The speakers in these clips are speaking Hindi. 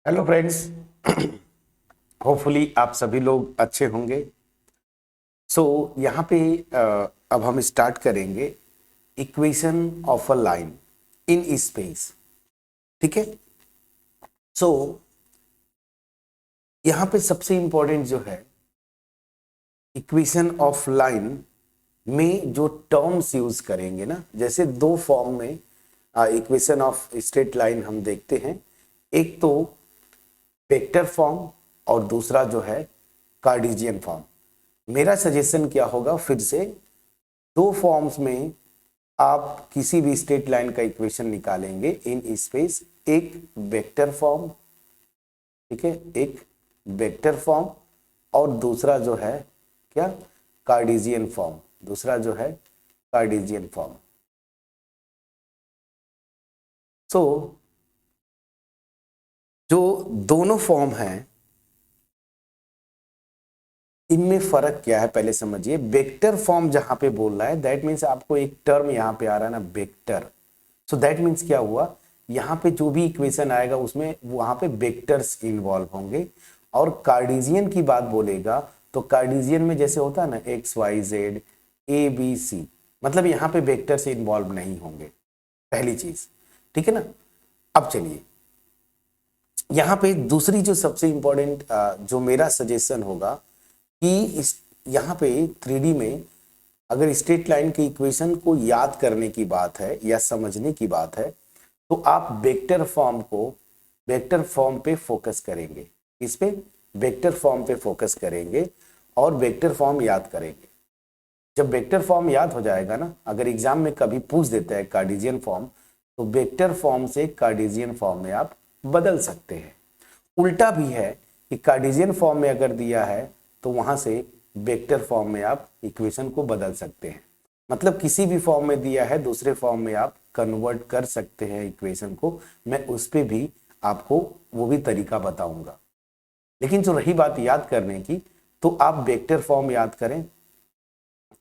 Hello friends. होपफुली आप सभी लोग अच्छे होंगे। यहाँ पे अब हम स्टार्ट करेंगे equation of a line in space. ठीक है। सो यहाँ पे सबसे इंपॉर्टेंट जो है इक्वेशन ऑफ लाइन में जो टर्म्स यूज करेंगे ना, जैसे दो फॉर्म में इक्वेशन ऑफ स्ट्रेट लाइन हम देखते हैं। एक तो वेक्टर फॉर्म और दूसरा जो है कार्टेशियन फॉर्म। मेरा सजेशन क्या होगा, फिर से दो फॉर्म्स में आप किसी भी स्ट्रेट लाइन का इक्वेशन निकालेंगे इन स्पेस। एक वेक्टर फॉर्म, ठीक है, एक वेक्टर फॉर्म और दूसरा जो है क्या, कार्टेशियन फॉर्म। दूसरा जो है कार्टेशियन फॉर्म। सो जो दोनों फॉर्म हैं इनमें फर्क क्या है पहले समझिए। वेक्टर फॉर्म जहां पे बोल रहा है दैट मीन्स आपको एक टर्म यहां पे आ रहा है ना, वेक्टर। सो दैट मीन्स क्या हुआ, यहां पे जो भी इक्वेशन आएगा उसमें वहां पे वेक्टर्स इन्वॉल्व होंगे। और कार्टेशियन की बात बोलेगा तो कार्टेशियन में जैसे होता है ना x y z a b c, मतलब यहां पे वेक्टर्स इन्वॉल्व नहीं होंगे, पहली चीज। ठीक है ना। अब चलिए यहां पे दूसरी जो सबसे इंपॉर्टेंट जो मेरा सजेशन होगा कि इस यहाँ पे 3D में अगर स्ट्रेट लाइन के इक्वेशन को याद करने की बात है या समझने की बात है तो आप वेक्टर फॉर्म को वेक्टर फॉर्म पे फोकस करेंगे। इस पे वेक्टर फॉर्म पे फोकस करेंगे और वेक्टर फॉर्म याद करेंगे। जब वेक्टर फॉर्म याद हो जाएगा ना, अगर एग्जाम में कभी पूछ देता है कार्टेशियन फॉर्म, तो वेक्टर फॉर्म से कार्टेशियन फॉर्म में आप बदल सकते हैं। उल्टा भी है कि कार्टेशियन फॉर्म में अगर दिया है तो वहां से वेक्टर फॉर्म में आप इक्वेशन को बदल सकते हैं। मतलब किसी भी फॉर्म में दिया है दूसरे फॉर्म में आप कन्वर्ट कर सकते हैं इक्वेशन को। मैं उस पे भी आपको वो भी तरीका बताऊंगा। लेकिन जो रही बात याद करने की, तो आप वेक्टर फॉर्म याद करें,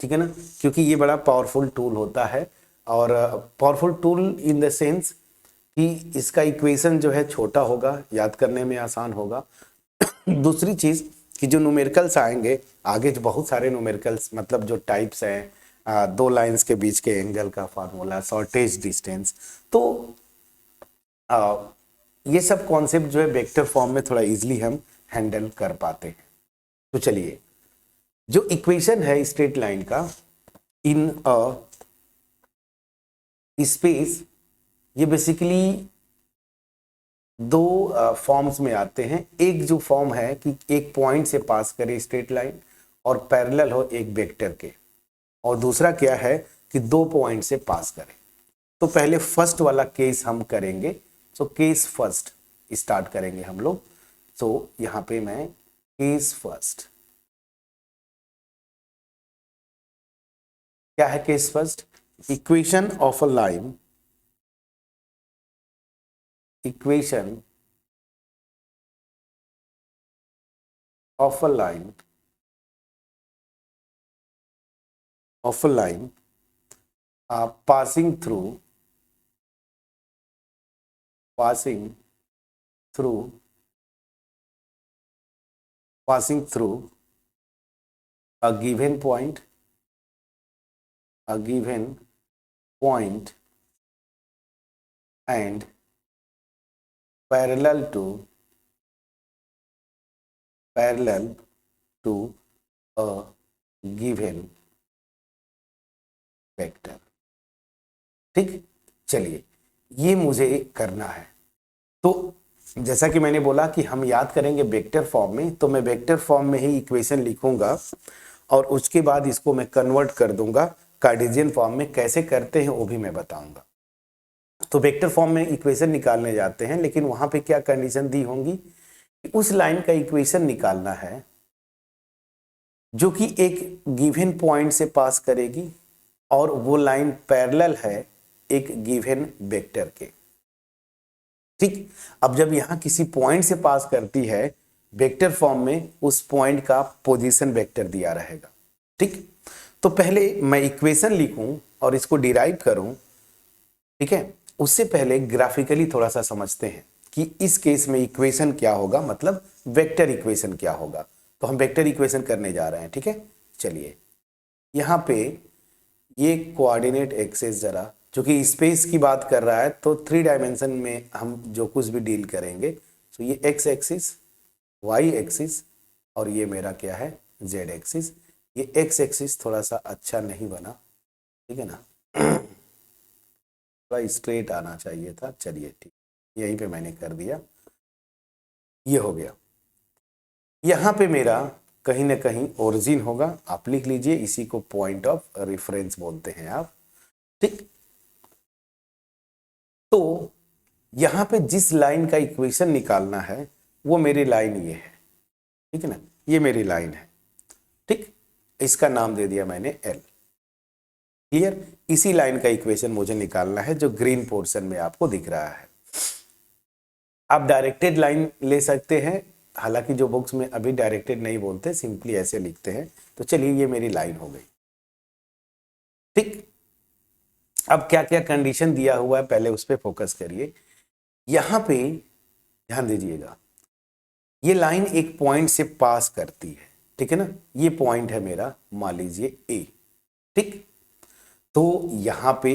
ठीक है ना, क्योंकि ये बड़ा पावरफुल टूल होता है। और powerful tool in the sense कि इसका इक्वेशन जो है छोटा होगा, याद करने में आसान होगा। दूसरी चीज कि जो न्यूमेरिकल्स आएंगे आगे, जो बहुत सारे न्यूमेरिकल्स मतलब जो टाइप्स हैं, दो लाइंस के बीच के एंगल का फार्मूला, शॉर्टेज डिस्टेंस, तो ये सब कॉन्सेप्ट जो है वेक्टर फॉर्म में थोड़ा इजीली हम हैंडल कर पाते हैं। तो चलिए, जो इक्वेशन है स्ट्रेट लाइन का इन स्पेस, ये बेसिकली दो फॉर्म्स में आते हैं। एक जो फॉर्म है कि एक पॉइंट से पास करे स्ट्रेट लाइन और पैरेलल हो एक वेक्टर के, और दूसरा क्या है कि दो पॉइंट से पास करे। तो पहले फर्स्ट वाला केस हम करेंगे। सो केस फर्स्ट स्टार्ट करेंगे हम लोग। सो यहां पे मैं केस फर्स्ट, क्या है case first, equation of a line, equation of a line, of a line passing through, passing through, passing through a given point, a given point and parallel to, parallel to a given vector। ठीक, चलिए ये मुझे करना है। तो जैसा कि मैंने बोला कि हम याद करेंगे वेक्टर फॉर्म में, तो मैं वेक्टर फॉर्म में ही इक्वेशन लिखूंगा और उसके बाद इसको मैं कन्वर्ट कर दूंगा कार्टेशियन फॉर्म में। कैसे करते हैं वो भी मैं बताऊंगा। तो वेक्टर फॉर्म में इक्वेशन निकालने जाते हैं, लेकिन वहां पे क्या कंडीशन दी होंगी कि उस लाइन का इक्वेशन निकालना है जो कि एक गिवन पॉइंट से पास करेगी और वो लाइन पैरेलल है एक गिवन वेक्टर के। ठीक, अब जब यहां किसी पॉइंट से पास करती है वेक्टर फॉर्म में, उस पॉइंट का पोजीशन वेक्टर दिया रहेगा। ठीक, तो पहले मैं इक्वेशन लिखूं और इसको डिराइव करूं, ठीक है। उससे पहले ग्राफिकली थोड़ा सा समझते हैं कि इस केस में इक्वेशन क्या होगा, मतलब वेक्टर इक्वेशन क्या होगा। तो हम वेक्टर इक्वेशन करने जा रहे हैं, ठीक है। चलिए यहाँ पे ये कोऑर्डिनेट एक्सेस जरा, क्योंकि स्पेस की बात कर रहा है तो 3 डायमेंशन में हम जो कुछ भी डील करेंगे, तो ये एक्स एक्सिस, वाई एक्सिस और ये मेरा क्या है, जेड एक्सिस। ये एक्स एक्सिस थोड़ा सा अच्छा नहीं बना, ठीक है ना, थोड़ा स्ट्रेट आना चाहिए था। चलिए ठीक, यहीं पे मैंने कर दिया, ये हो गया। यहाँ पे मेरा कहीं ना कहीं ओरिजिन होगा, आप लिख लीजिए, इसी को पॉइंट ऑफ रेफरेंस बोलते हैं आप, ठीक। तो यहाँ पे जिस लाइन का इक्वेशन निकालना है वो मेरी लाइन ये है, ठीक है ना, ये मेरी लाइन है, ठीक। इसका नाम दे दिया मैंने एल, क्लियर। इसी लाइन का इक्वेशन मुझे निकालना है जो ग्रीन पोर्शन में आपको दिख रहा है। आप डायरेक्टेड लाइन ले सकते हैं, हालांकि जो बुक्स में अभी डायरेक्टेड नहीं बोलते, सिंपली ऐसे लिखते हैं। तो चलिए ये मेरी लाइन हो गई, ठीक। अब क्या क्या कंडीशन दिया हुआ है पहले उस पर फोकस करिए। यहां पे ध्यान दीजिएगा, ये लाइन एक पॉइंट से पास करती है, ठीक है ना। ये पॉइंट है मेरा, मान लीजिए ए, ठीक। तो यहां पे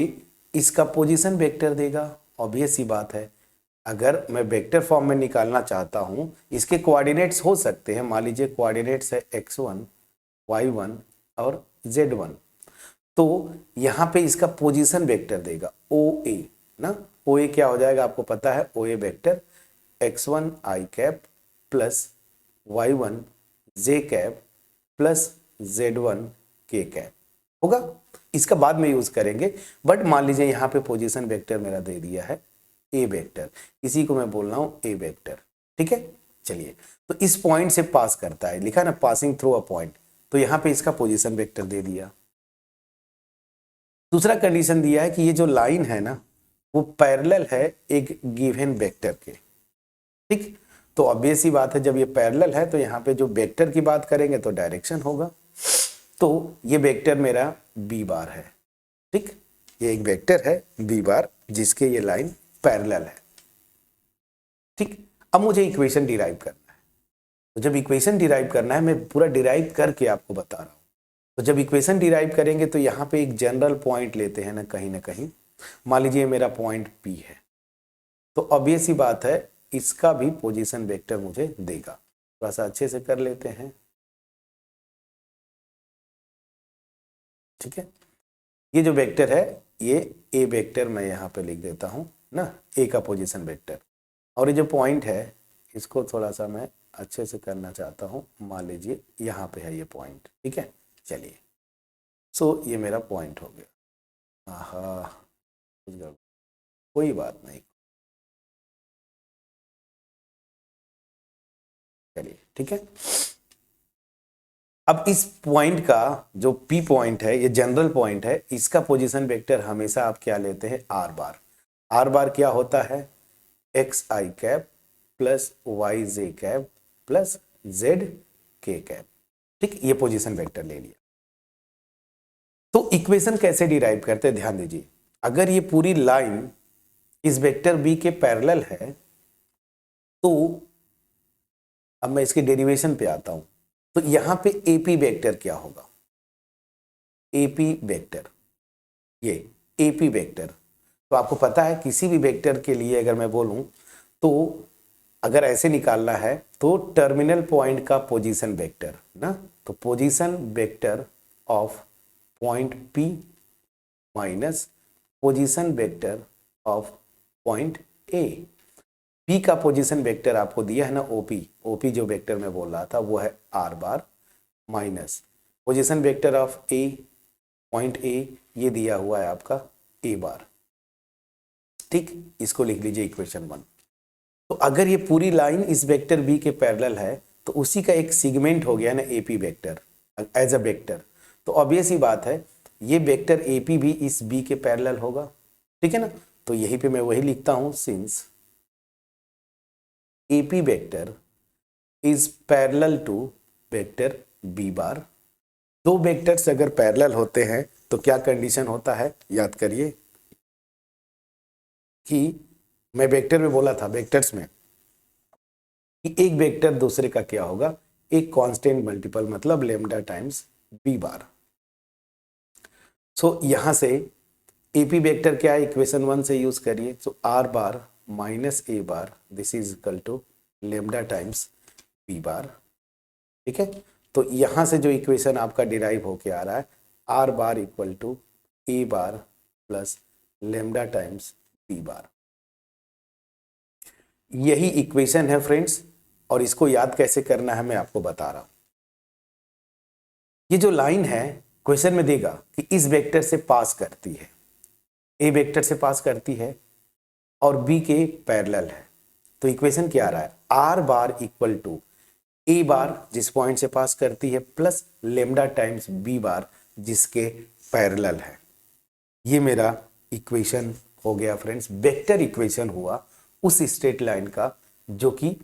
इसका पोजीशन वेक्टर देगा, ऑब्वियस सी बात है। अगर मैं वेक्टर फॉर्म में निकालना चाहता हूं, इसके कोऑर्डिनेट्स हो सकते हैं, मान लीजिए कोऑर्डिनेट्स है x1, y1 और z1। तो यहां पे इसका पोजीशन वेक्टर देगा OA ना। OA क्या हो जाएगा आपको पता है, OA vector x1 i cap plus y1 j cap plus z1 k cap होगा। इसका बाद में यूज करेंगे, बट मान लीजिए यहाँ पे पोजीशन वेक्टर मेरा दे दिया है ए वेक्टर, इसी को मैं बोल रहा हूँ ए वेक्टर, ठीक है। चलिए, तो इस पॉइंट से पास करता है, लिखा ना पासिंग थ्रू अ पॉइंट, तो यहाँ पे इसका पोजीशन वेक्टर दे दिया। दूसरा कंडीशन दिया है कि ये जो लाइन है ना वो पैरेलल है एक गिवन वेक्टर के, ठीक। तो ऑब्वियस ही बात है, जब ये पैरेलल है तो यहाँ पे जो वेक्टर की बात करेंगे तो डायरेक्शन होगा। तो ये वेक्टर मेरा बी बार है, ठीक। ये एक वेक्टर है बी बार जिसके ये लाइन पैरेलल है, ठीक। अब मुझे इक्वेशन डिराइव करना है, तो जब इक्वेशन डिराइव करना है, मैं पूरा डिराइव करके आपको बता रहा हूं। तो जब इक्वेशन डिराइव करेंगे तो यहाँ पे एक जनरल पॉइंट लेते हैं ना कहीं, मान लीजिए मेरा पॉइंट P है, तो ऑब्वियस ही बात है इसका भी पोजीशन वेक्टर मुझे देगा। थोड़ा सा अच्छे से कर लेते हैं, ठीक है। ये जो वेक्टर है ये ए वेक्टर मैं यहाँ पे लिख देता हूँ ना, ए का पोजीशन वेक्टर। और ये जो पॉइंट है इसको थोड़ा सा मैं अच्छे से करना चाहता हूँ, मान लीजिए यहाँ पे है ये पॉइंट, ठीक है। चलिए, सो ये मेरा पॉइंट हो गया। हाँ, कोई बात नहीं, चलिए ठीक है। अब इस पॉइंट का जो P पॉइंट है, ये जनरल पॉइंट है, इसका पोजीशन वेक्टर हमेशा आप क्या लेते हैं, आर बार। आर बार क्या होता है, x i cap plus y j cap plus z k cap, ठीक। ये पोजीशन वेक्टर ले लिया। तो इक्वेशन कैसे डिराइव करते हैं, ध्यान दीजिए। अगर ये पूरी लाइन इस वेक्टर बी के पैरेलल है तो अब मैं इसके डेरिवेशन पे आता हूं। तो यहां पे एपी वेक्टर क्या होगा, एपी वेक्टर, ये एपी वेक्टर। तो आपको पता है किसी भी वेक्टर के लिए अगर मैं बोलूं तो अगर ऐसे निकालना है तो टर्मिनल पॉइंट का पोजीशन वेक्टर ना, तो position vector of point P minus position vector of point A। P का पोजीशन वेक्टर आपको दिया है ना OP जो वेक्टर मैं बोल रहा था वो है R bar minus position vector of A point A, ये दिया हुआ है आपका A बार, ठीक। इसको लिख लीजिए इक्वेशन 1। तो अगर ये पूरी लाइन इस वेक्टर B के पैरेलल है तो उसी का एक सेगमेंट हो गया ना AP vector as a vector. तो ऑब्वियस ही बात है ये वेक्टर AP भी इस B के पैरेलल होगा, ठीक है ना। तो यहीं पे मैं वही लिखता हूं, since AP vector is parallel to vector B bar. दो वेक्टर्स अगर पैरेलल होते हैं तो क्या कंडीशन होता है, याद करिए कि मैं वेक्टर में बोला था, वेक्टर्स में, कि एक वेक्टर दूसरे का क्या होगा, एक कांस्टेंट मल्टीपल, मतलब लेमडा टाइम्स बी बार। सो यहां से एपी वेक्टर क्या है, इक्वेशन 1 से यूज करिए, so r bar minus a bar this is equal to lambda times b bar. ठीक है, तो यहां से जो इक्वेशन आपका डिराइव होके आ रहा है, r bar equal to a bar plus lambda times b bar, यही इक्वेशन है फ्रेंड्स। और इसको याद कैसे करना है मैं आपको बता रहा हूं। ये जो लाइन है क्वेश्चन में देगा कि इस वेक्टर से पास करती है, ए वेक्टर से पास करती है और बी के पैरेलल है। तो इक्वेशन क्या आ रहा है, r bar equal to a bar जिस पॉइंट से पास करती है plus lambda times b bar जिसके पैरेलल है। ये मेरा इक्वेशन हो गया फ्रेंड्स, वेक्टर इक्वेशन हुआ उस स्ट्रेट लाइन का जो कि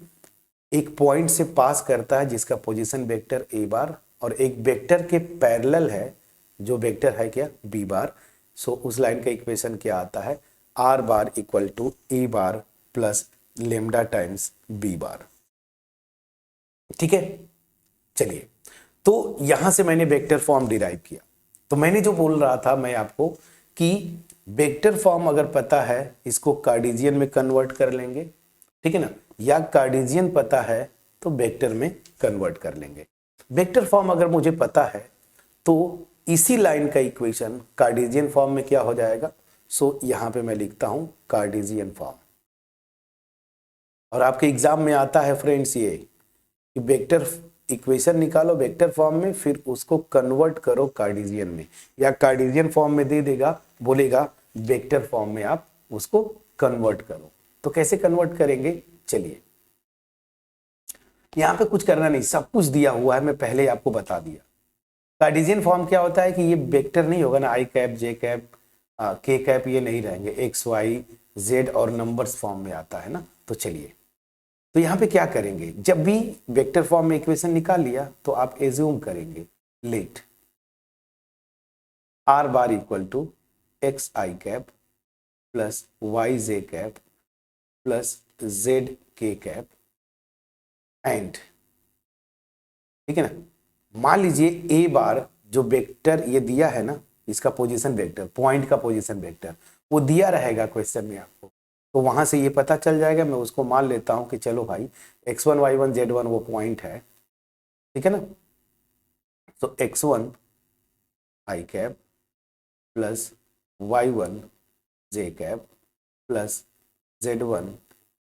एक पॉइंट से पास करता है जिसका पोजीशन वेक्टर ए बार और एक वेक्टर के पैरेलल है जो वेक्टर है क्या, बी बार। सो उस लाइन का इक्वेशन क्या आता है, r bar equal to a bar plus lambda times b bar. ठीक है, चलिए, तो यहां से मैंने वेक्टर फॉर्म डिराइव किया। तो मैंने जो बोल रहा था मैं आपको कि वेक्टर फॉर्म अगर पता है इसको कार्टेशियन में कन्वर्ट कर लेंगे, ठीक है ना, या कार्टेशियन पता है तो वेक्टर में कन्वर्ट कर लेंगे। वेक्टर फॉर्म अगर मुझे पता है तो इसी लाइन का इक्वेशन कार्टेशियन फॉर्म में क्या हो जाएगा। सो यहां पे मैं लिखता हूं कार्टेशियन फॉर्म। और आपके एग्जाम में आता है फ्रेंड्स ये कि वेक्टर इक्वेशन निकालो वेक्टर फॉर्म में, फिर उसको कन्वर्ट करो कार्टेशियन में, या कार्टेशियन फॉर्म में दे देगा, बोलेगा वेक्टर फॉर्म में आप उसको कन्वर्ट करो। तो कैसे कन्वर्ट करेंगे, चलिए, यहां पे कुछ करना नहीं, सब कुछ दिया हुआ है, मैं पहले ही आपको बता दिया। कार्टेशियन फॉर्म क्या होता है कि ये वेक्टर नहीं होगा ना, आई कैप जे कैप के कैप, ये नहीं रहेंगे, एक्स वाई जेड और नंबर्स फॉर्म में आता है ना। तो चलिए, तो यहां पे क्या करेंगे, जब भी वेक्टर फॉर्म में इक्वेशन निकाल लिया तो आप एज्यूम करेंगे let r bar equal to x i cap plus y j cap plus z k cap and, ठीक है ना, मान लीजिए ए बार जो वेक्टर ये दिया है ना, इसका पोजीशन वेक्टर, पॉइंट का पोजीशन वेक्टर वो दिया रहेगा क्वेश्चन में आपको, तो वहां से ये पता चल जाएगा। मैं उसको मान लेता हूं कि चलो भाई x1 y1 z1 वो पॉइंट है, ठीक है ना। तो x1 i cap plus y1 j cap plus z1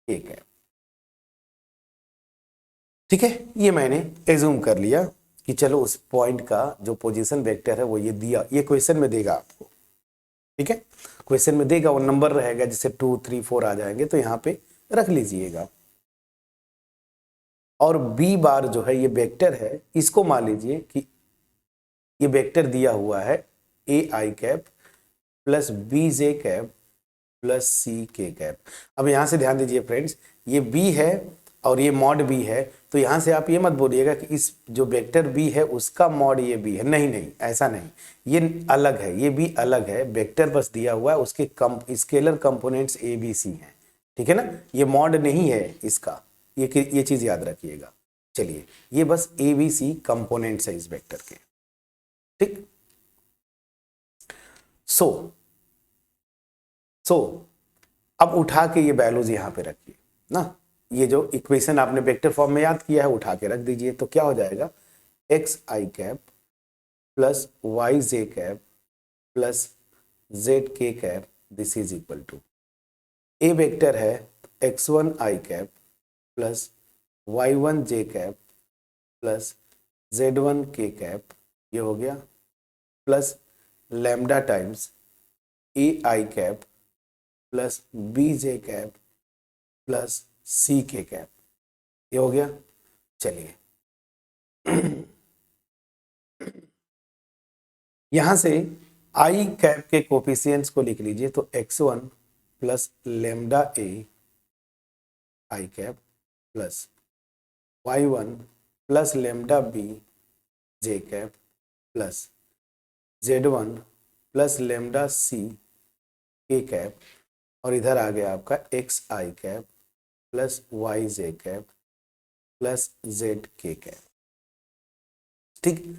k cap, ठीक है, ये मैंने एज्यूम कर लिया कि चलो उस पॉइंट का जो पोजीशन वेक्टर है वो ये दिया, ये क्वेश्चन में देगा आपको, ठीक है, क्वेश्चन में देगा, वो नंबर रहेगा जैसे 2 3 4 आ जाएंगे, तो यहाँ पे रख लीजिएगा। और बी बार जो है ये वेक्टर है, इसको मान लीजिए कि ये वेक्टर दिया हुआ है a i cap plus b j cap plus c k cap. अब यहां से ध्यान दीजिए फ्रेंड्स, ये बी है और ये मॉड बी है, तो यहां से आप ये मत बोलिएगा कि इस जो वेक्टर बी है उसका मॉड ये बी है, नहीं नहीं, ऐसा नहीं, ये अलग है, ये भी अलग है, वेक्टर बस दिया हुआ है, उसके scalar components a b c हैं, ठीक है ना, ये मॉड नहीं है इसका, ये चीज याद रखिएगा। चलिए, ये बस ए बी सी कंपोनेंट्स है इस वेक्टर के, ठीक। सो अब उठा के ये वैल्यूज यहां पे रखिए ना, ये जो इक्वेशन आपने वेक्टर फॉर्म में याद किया है उठा के रख दीजिए, तो क्या हो जाएगा, x i cap plus y j cap plus z k cap this is equal to, a vector है x1 i cap plus y1 j cap plus z1 k cap, ये हो गया, plus lambda times a i cap plus b j cap plus c k cap, ये हो गया। चलिए यहां से आई कैप के कोफिशिएंट्स को लिख लीजिए, तो x1 plus lambda a i cap plus y1 plus lambda b j cap plus z1 plus lambda c k cap और इधर आ गया आपका x i cap plus y j cap plus z k cap. ठीक,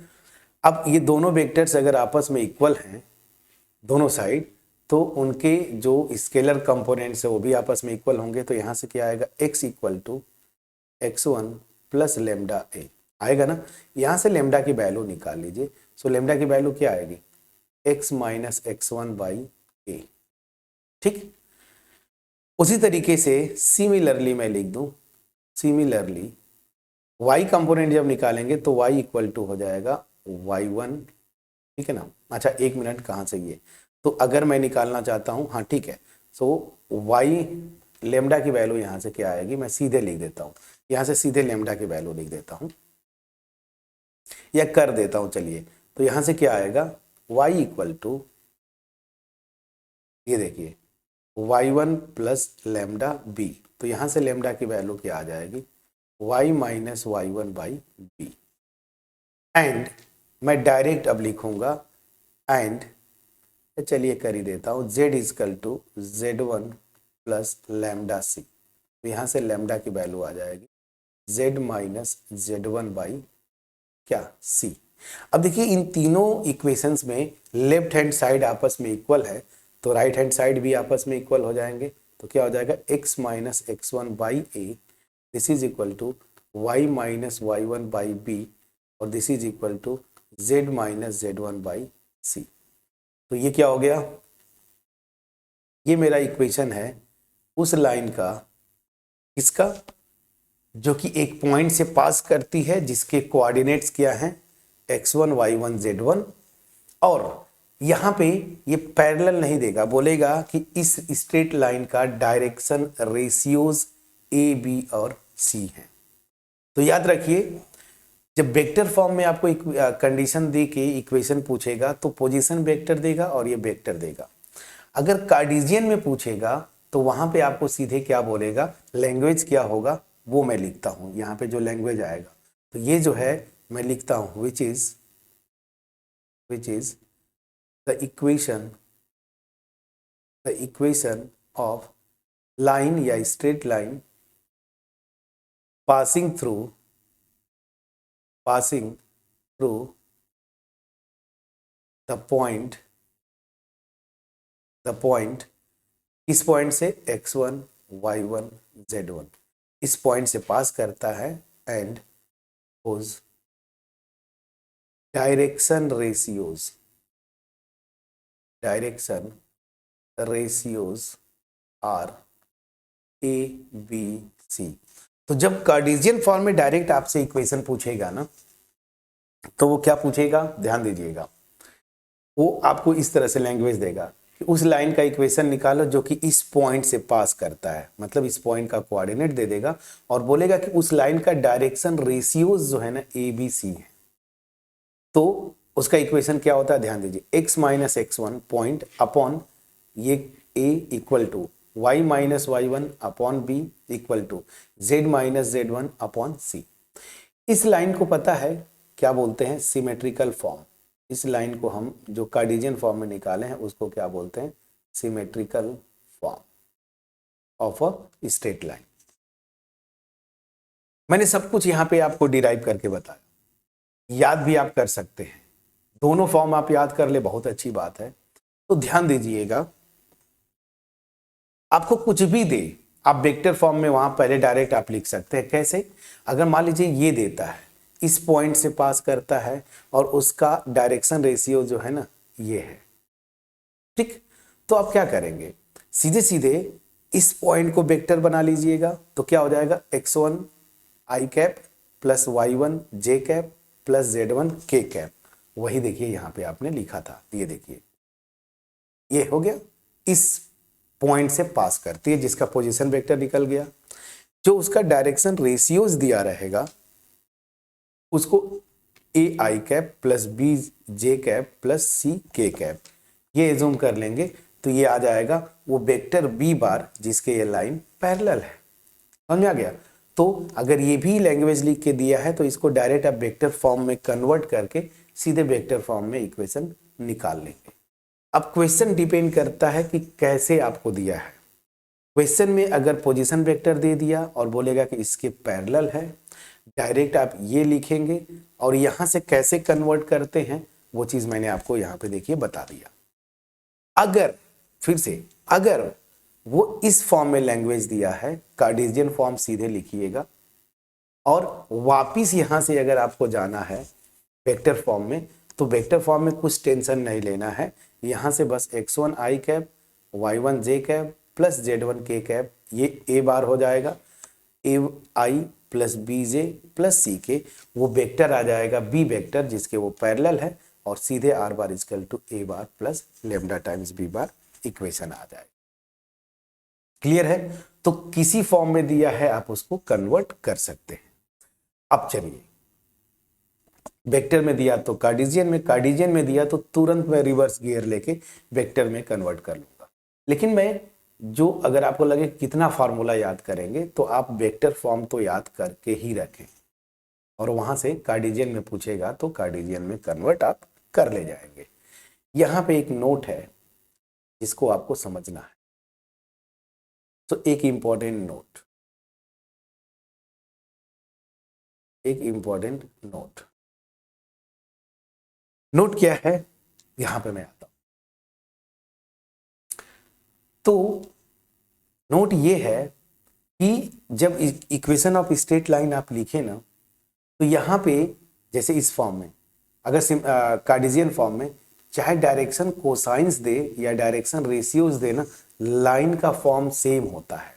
अब ये दोनों वेक्टर्स अगर आपस में इक्वल हैं दोनों साइड, तो उनके जो स्केलर कंपोनेंट्स है वो भी आपस में इक्वल होंगे। तो यहाँ से क्या आएगा, x equal to x1 plus lambda a आएगा ना। यहाँ से लेमडा की वैल्यू निकाल लीजिए। सो लेमडा की वैल्यू क्या आएगी, x माइनस x1 बाई ए। ठीक, उसी तरीके से सिमिलरली मैं लिख दूं, सिमिलरली y कंपोनेंट जब निकालेंगे तो y इक्वल टू हो जाएगा y1। ठीक है ना। अच्छा एक मिनट, कहाँ से ये, तो अगर मैं निकालना चाहता हूँ, हाँ ठीक है। सो y लेमडा की वैल्यू यहाँ से क्या आएगी, मैं सीधे लिख देता हूँ, यहाँ से सीधे लेमडा की वैल्यू लिख देता हूँ या कर देता हूँ। चलिए, तो यहाँ से क्या आएगा, y इक्वल टू, ये देखिए y1 प्लस लेमडा बी। तो यहाँ से लेमडा की वैल्यू क्या आ जाएगी, y माइनस y1 बाई बी। एंड मैं डायरेक्ट अब लिखूंगा एंड, चलिए कर ही देता हूँ, z is equal to z1 plus lambda c. तो यहाँ से लेमडा की वैल्यू आ जाएगी z माइनस z1 बाई क्या सी। अब देखिए इन तीनों इक्वेशंस में लेफ्ट हैंड साइड आपस में इक्वल है, तो राइट हैंड साइड भी आपस में इक्वल हो जाएंगे। तो क्या हो जाएगा, x minus x1 by a, this is equal to y minus y1 by b, और this is equal to z minus z1 by c. तो ये क्या हो गया, ये मेरा इक्वेशन है उस लाइन का, इसका जो कि एक पॉइंट से पास करती है, जिसके कोऑर्डिनेट्स क्या हैं, x1 y1 z1, और यहाँ पे ये पैरेलल नहीं देगा, बोलेगा कि इस स्ट्रेट लाइन का डायरेक्शन रेशियोज ए बी और सी है। तो याद रखिए, जब वेक्टर फॉर्म में आपको कंडीशन दे के इक्वेशन पूछेगा तो पोजीशन वेक्टर देगा और ये वेक्टर देगा। अगर कार्टेशियन में पूछेगा तो वहां पे आपको सीधे क्या बोलेगा, लैंग्वेज क्या होगा वो मैं लिखता हूं, यहाँ पे जो लैंग्वेज आएगा। तो ये जो है मैं लिखता हूं which is the equation of line या straight line passing through the point इस पॉइंट से x1 y1 z1 इस पॉइंट से पास करता है, and whose direction ratios are a b c. तो जब कार्टेशियन फॉर्म में डायरेक्ट आपसे इक्वेशन पूछेगा ना, तो वो क्या पूछेगा, ध्यान दीजिएगा, वो आपको इस तरह से लैंग्वेज देगा कि उस लाइन का इक्वेशन निकालो जो कि इस पॉइंट से पास करता है, मतलब इस पॉइंट का कोऑर्डिनेट दे देगा और बोलेगा कि उस लाइन का डायरेक्शन रेशियोज जो है ना ए बी सी है। तो उसका इक्वेशन क्या होता है, ध्यान दीजिए, x minus x1 point upon ये a equal to y minus y1 upon b equal to z minus z1 upon c। इस लाइन को पता है क्या बोलते हैं, सिमेट्रिकल फॉर्म। इस लाइन को हम जो कार्टेशियन फॉर्म में निकाले हैं उसको क्या बोलते हैं, symmetrical form of a straight line. मैंने सब कुछ यहाँ पे आपको डिराइव करके बताया, याद भी आप कर सकते हैं, दोनों फॉर्म आप याद कर ले, बहुत अच्छी बात है। तो ध्यान दीजिएगा, आपको कुछ भी दे आप वेक्टर फॉर्म में वहां पहले डायरेक्ट आप लिख सकते हैं। कैसे, अगर मान लीजिए ये देता है, इस पॉइंट से पास करता है और उसका डायरेक्शन रेशियो जो है ना ये है, ठीक, तो आप क्या करेंगे, सीधे सीधे इस पॉइंट को वेक्टर बना लीजिएगा। तो क्या हो जाएगा, x1 i cap plus y1 j cap plus z1 k cap. वही देखिए यहाँ पे आपने लिखा था, ये देखिए ये हो गया, इस पॉइंट से पास करती है जिसका पोजीशन वेक्टर निकल गया। जो उसका डायरेक्शन रेशियोज दिया रहेगा उसको a i cap plus b j cap plus c k cap ये एज्यूम कर लेंगे, तो ये आ जाएगा वो वेक्टर बी बार जिसके ये लाइन पैरेलल है। समझ आ गया। तो अगर ये भी लैंग्वेज लिख के दिया है तो इसको डायरेक्ट आप वेक्टर फॉर्म में कन्वर्ट करके सीधे वेक्टर फॉर्म में इक्वेशन निकाल लेंगे। अब क्वेश्चन डिपेंड करता है कि कैसे आपको दिया है। क्वेश्चन में अगर पोजीशन वेक्टर दे दिया और बोलेगा कि इसके पैरेलल है, डायरेक्ट आप ये लिखेंगे और यहां से कैसे कन्वर्ट करते हैं वो चीज मैंने आपको यहां पे देखिए बता दिया। अगर फिर से अगर वो इस फॉर्म में लैंग्वेज दिया है, कार्टेशियन फॉर्म सीधे लिखिएगा और वापिस यहां से अगर आपको जाना है वेक्टर फॉर्म में, तो वेक्टर फॉर्म में कुछ टेंशन नहीं लेना है। यहां से बस x1 i cap, y1 j cap plus z1 k cap, ये a बार हो जाएगा, a i plus b j plus c k, वो वेक्टर आ जाएगा b वेक्टर जिसके वो पैरेलल है, और सीधे r bar equal to a bar plus lambda times b bar equation आ जाएगा। क्लियर है? तो किसी फॉर्म में दिया है आप उसको कन्वर्ट कर सकते हैं। अब चलिए, वेक्टर में दिया तो कार्टेशियन में, कार्टेशियन में दिया तो तुरंत मैं रिवर्स गियर लेके वेक्टर में कन्वर्ट कर लूंगा। लेकिन मैं जो, अगर आपको लगे कितना फार्मूला याद करेंगे, तो आप वेक्टर फॉर्म तो याद करके ही रखें और वहां से कार्टेशियन में पूछेगा तो कार्टेशियन में कन्वर्ट आप कर ले जाएंगे। यहां पे एक नोट है जिसको आपको समझना है, तो एक इंपॉर्टेंट नोट, एक इंपॉर्टेंट नोट, नोट क्या है, यहां पे मैं आता हूं। तो नोट ये है कि जब इक्वेशन ऑफ स्ट्रेट लाइन आप लिखे ना, तो यहां पे जैसे इस फॉर्म में, अगर कार्टेशियन फॉर्म में चाहे डायरेक्शन कोसाइंस दे या डायरेक्शन रेशियोज दे ना, लाइन का फॉर्म सेम होता है।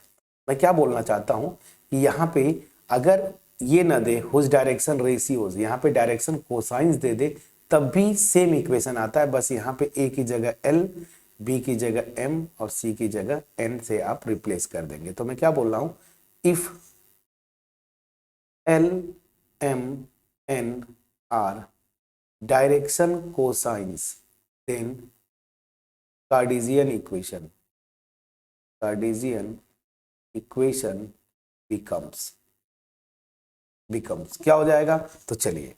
मैं क्या बोलना चाहता हूं कि यहाँ पे अगर ये ना दे हुज डायरेक्शन रेशियोज, यहाँ पे डायरेक्शन कोसाइंस दे दे, तब भी सेम इक्वेशन आता है। बस यहाँ पे a की जगह l, b की जगह m और c की जगह n से आप रिप्लेस कर देंगे। तो मैं क्या बोल रहा हूं, if l m n are direction cosines, then Cartesian equation becomes क्या हो जाएगा, तो चलिए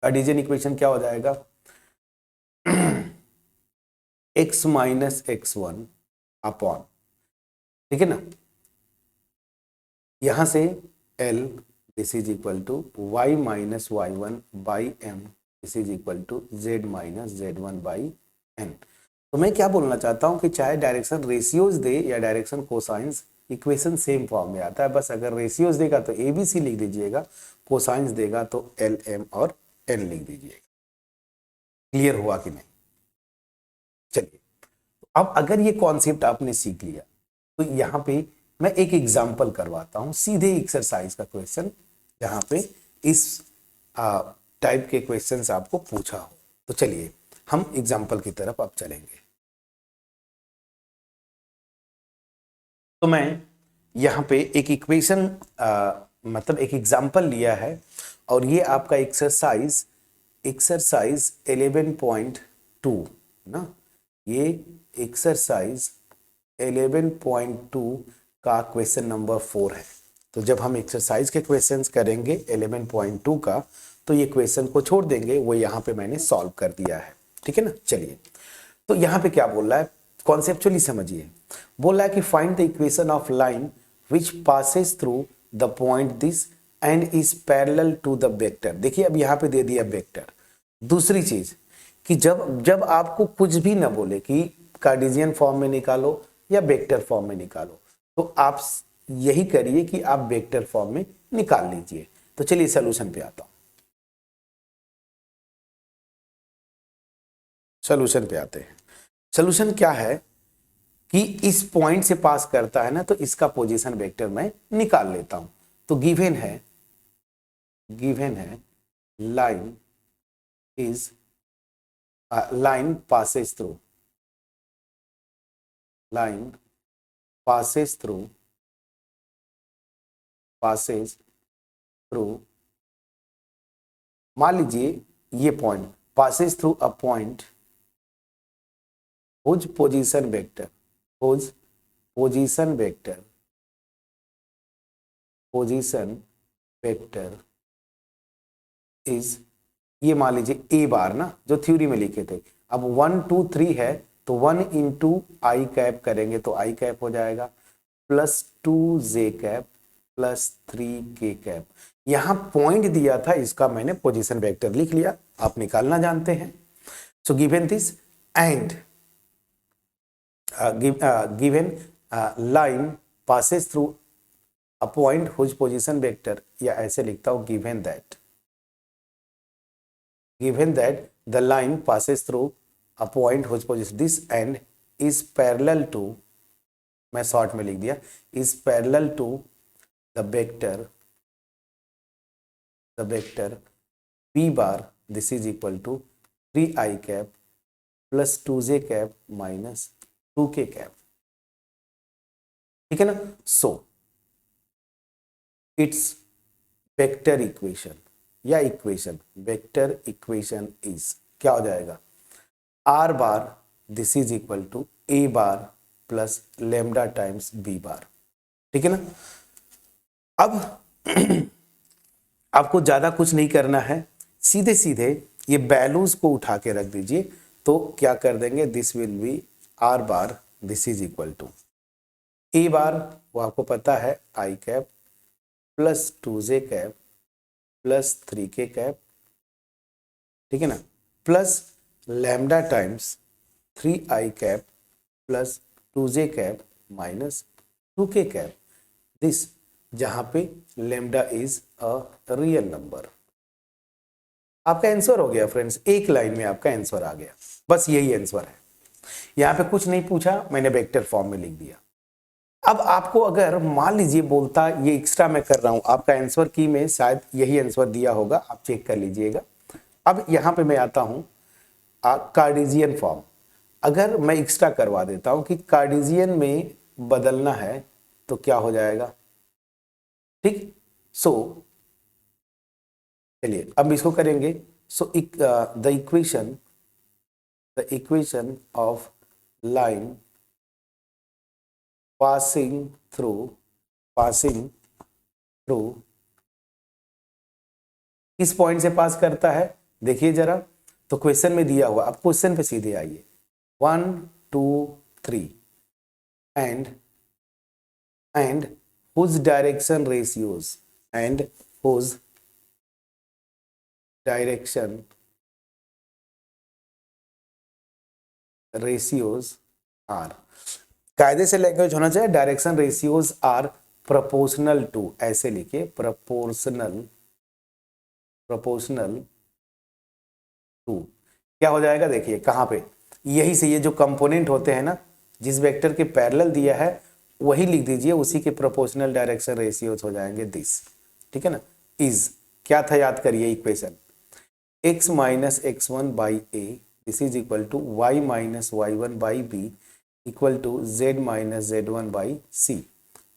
कार्टेशियन इक्वेशन क्या हो जाएगा, x माइनस x1 अपॉन, ठीक है ना, यहां से l this is equal to y minus y1 by m this is equal to z minus z1 by n। तो मैं क्या बोलना चाहता हूं कि चाहे डायरेक्शन रेशियोज दे या direction cosines, equation same form में आता है। बस अगर रेशियोज देगा तो ए बी सी लिख दीजिएगा, कोसाइंस देगा तो एल एम और एन लिख दीजिएगा। क्लियर हुआ कि नहीं? चलिए, अब अगर ये कॉन्सेप्ट आपने सीख लिया तो यहाँ पे मैं एक एग्जाम्पल करवाता हूं, सीधे एक्सरसाइज का क्वेश्चन, जहां पे इस टाइप के क्वेश्चंस आपको पूछा हो। तो चलिए हम एग्जाम्पल की तरफ अब चलेंगे। तो मैं यहाँ पे एक इक्वेशन मतलब एक एग्जाम्पल लिया है, और ये आपका एक्सरसाइज 11.2 ना, ये एक्सरसाइज 11.2 का क्वेश्चन नंबर 4 है। तो जब हम एक्सरसाइज के क्वेश्चंस करेंगे 11.2 का, तो ये क्वेश्चन को छोड़ देंगे, वो यहाँ पे मैंने सॉल्व कर दिया है, ठीक है ना। चलिए, तो यहाँ पे क्या बोल रहा है, कॉन्सेप्चुअली समझिए। बोल रहा है कि find the equation of line which passes through the point this and is parallel to the vector. देखिए अब यहाँ पे दे दिया वेक्टर। दूसरी चीज कि जब आपको कुछ भी ना बोले कि कार्टेशियन फॉर्म में निकालो या वेक्टर फॉर्म में निकालो, तो आप यही करिए कि आप वेक्टर फॉर्म में निकाल लीजिए। तो चलिए सोल्यूशन पे आता हूं। सोल्यूशन पे आते हैं। सोल्यूशन क्या है कि इस पॉइंट से पास करता है ना, तो इसका पोजीशन वेक्टर मैं निकाल लेता हूं। तो गिवन है line is line passes through मान लीजिए ये point passes through a point whose position vector is, ये मान लीजिए ए बार ना, जो थ्योरी में लिखे थे। अब 1 2 3 है तो 1 इंटू आई कैप करेंगे तो आई कैप हो जाएगा plus 2j cap plus 3k cap. यहां पॉइंट दिया था, इसका मैंने पोजीशन वेक्टर लिख लिया, आप निकालना जानते हैं। So given this and given line passes through a point whose position vector, या ऐसे लिखता हूं given that the line passes through a point whose position this end is parallel to, मैं शॉर्ट में लिख दिया, is parallel to the vector p bar, this is equal to 3i cap plus 2j cap minus 2k cap, ठीक है ना। सो इट्स वेक्टर इक्वेशन या इक्वेशन, वेक्टर इक्वेशन इज क्या हो जाएगा, r bar this is equal to a bar plus lambda times b bar, ठीक है ना। अब आपको ज्यादा कुछ नहीं करना है, सीधे सीधे ये वैल्यूज को उठा के रख दीजिए, तो क्या कर देंगे, this will be r bar this is equal to a bar, वो आपको पता है i cap plus 2j cap plus 3k cap, ठीक है ना, plus lambda times 3i cap plus 2j cap minus 2k cap, this जहां पे lambda is a real number. आपका आंसर हो गया फ्रेंड्स, एक लाइन में आपका आंसर आ गया, बस यही आंसर है। यहां पे कुछ नहीं पूछा, मैंने वेक्टर फॉर्म में लिख दिया। अब आपको अगर मान लीजिए बोलता, ये एक्स्ट्रा मैं कर रहा हूं, आपका आंसर की में शायद यही आंसर दिया होगा, आप चेक कर लीजिएगा। अब यहां पे मैं आता हूं कार्टेशियन फॉर्म, अगर मैं एक्स्ट्रा करवा देता हूं कि कार्टेशियन में बदलना है तो क्या हो जाएगा, ठीक। सो चलिए अब इसको करेंगे। So the equation of line passing through किस पॉइंट से पास करता है, देखिए जरा, तो क्वेश्चन में दिया हुआ, अब क्वेश्चन पे सीधे आइए, 1 2 3 and whose direction ratios are, कायदे से लैंग्वेज होना चाहिए, direction ratios are proportional to, ऐसे लिखिए, प्रोपोर्शनल टू, क्या हो जाएगा, देखिए कहां पे, यही से ये जो कंपोनेंट होते हैं ना, जिस वेक्टर के पैरेलल दिया है वही लिख दीजिए, उसी के प्रोपोर्शनल डायरेक्शन रेशियोज हो जाएंगे दिस, ठीक है ना। इज क्या था, याद करिए equation, x minus x1 by a this is equal to y minus y1 by b equal to z minus z1 by c.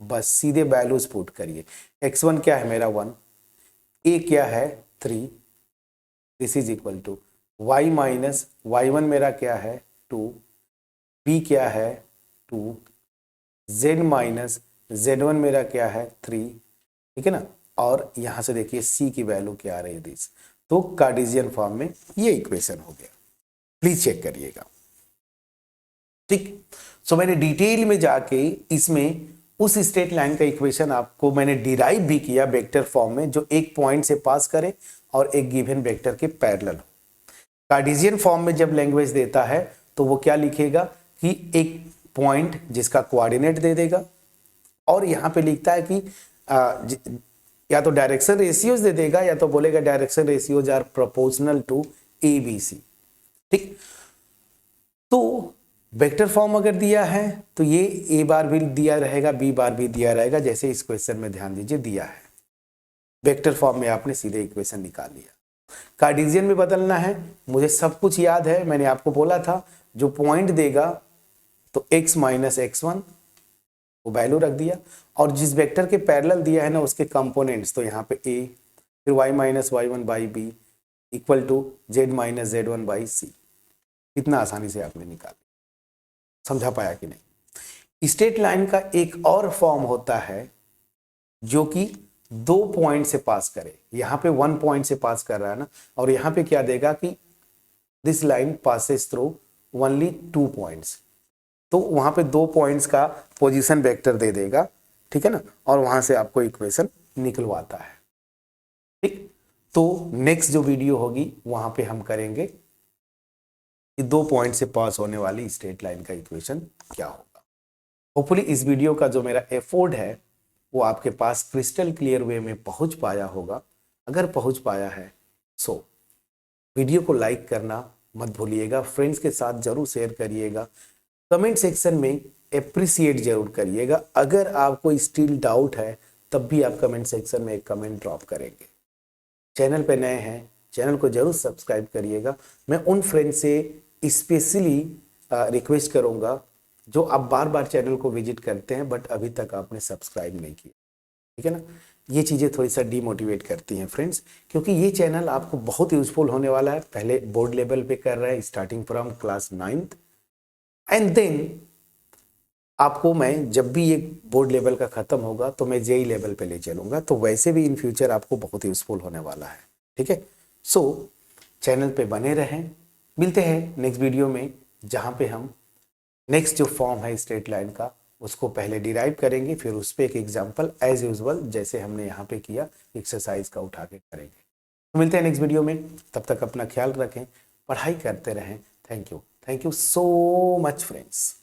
बस सीधे वैल्यूज पुट करिए, x1 क्या है मेरा 1, a क्या है 3, this is equal to y minus y1 मेरा क्या है 2, b क्या है 2, z माइनस z1 मेरा क्या है 3, ठीक है ना। और यहां से देखिए c की वैल्यू क्या आ रही है दिस, तो कार्टेशियन फॉर्म में ये इक्वेशन हो गया, प्लीज चेक करिएगा, ठीक। सो मैंने डिटेल में जाके इसमें उस स्ट्रेट लाइन का इक्वेशन आपको मैंने डिराइव भी किया वेक्टर फॉर्म में, जो एक पॉइंट से पास करे और एक गिवन वेक्टर के पैरेलल हो। कार्टेशियन फॉर्म में जब लैंग्वेज देता है तो वो क्या लिखेगा कि एक पॉइंट जिसका कोऑर्डिनेट दे देगा, और यहां पे लिखता है कि या तो डायरेक्शन रेशियोज दे देगा, या तो बोलेगा direction ratios are proportional to a b c, ठीक। तो वेक्टर फॉर्म अगर दिया है तो ये ए बार भी दिया रहेगा, बी बार भी दिया रहेगा, जैसे इस क्वेश्चन में ध्यान दीजिए दिया है। वेक्टर फॉर्म में आपने सीधे इक्वेशन निकाल लिया। कार्टेशियन में बदलना है, मुझे सब कुछ याद है, मैंने आपको बोला था जो पॉइंट देगा तो x माइनस x1 वो वैल्यू रख दिया, और जिस वेक्टर के पैरेलल दिया है ना उसके कंपोनेंट्स, तो यहाँ पे a, फिर y minus y1 by b equal to z minus z1 by c. इतना आसानी से आपने निकाला, समझा पाया कि नहीं। स्ट्रेट लाइन का एक और फॉर्म होता है जो कि 2 पॉइंट से पास करे, यहां पे 1 पॉइंट से पास कर रहा है ना, और यहां पे क्या देगा कि this line passes through only 2 points, तो वहां पे 2 पॉइंट्स का पोजीशन वेक्टर दे देगा, ठीक है ना, और वहां से आपको इक्वेशन निकलवाता है। ठीक, तो नेक्स्ट जो वीडियो होगी वहां पे हम करेंगे कि 2 पॉइंट से पास होने वाली स्ट्रेट लाइन का इक्वेशन क्या होगा। होपफुली इस वीडियो का जो मेरा एफर्ट है वो आपके पास क्रिस्टल क्लियर वे में पहुंच पाया होगा। अगर पहुंच पाया है सो वीडियो को लाइक करना मत भूलिएगा, फ्रेंड्स के साथ जरूर शेयर करिएगा, कमेंट सेक्शन में एप्रिसिएट जरूर करिएगा। अगर आपको स्टिल डाउट है तब भी आप कमेंट सेक्शन में एक कमेंट ड्रॉप करेंगे। चैनल पे नए हैं, चैनल को जरूर सब्सक्राइब करिएगा। मैं उन फ्रेंड से स्पेशली रिक्वेस्ट करूंगा जो आप बार बार चैनल को विजिट करते हैं बट अभी तक आपने सब्सक्राइब नहीं किया, ठीक है ना। ये चीज़ें थोड़ी सा डीमोटिवेट करती हैं फ्रेंड्स, क्योंकि ये चैनल आपको बहुत यूजफुल होने वाला है। पहले बोर्ड लेवल पे कर रहे हैं starting from class 9th and then आपको मैं जब भी ये बोर्ड लेवल का खत्म होगा तो मैं जेई लेवल पे ले चलूंगा, तो वैसे भी इन फ्यूचर आपको बहुत यूजफुल होने वाला है, ठीक है। सो चैनल पे बने रहें, मिलते हैं नेक्स्ट वीडियो में जहाँ पे हम नेक्स्ट जो फॉर्म है स्ट्रेट लाइन का उसको पहले डिराइव करेंगे, फिर उस पर एक एग्जाम्पल एज यूजल जैसे हमने यहाँ पे किया एक्सरसाइज का उठा के करेंगे। तो मिलते हैं नेक्स्ट वीडियो में, तब तक अपना ख्याल रखें, पढ़ाई करते रहें। Thank you so much friends.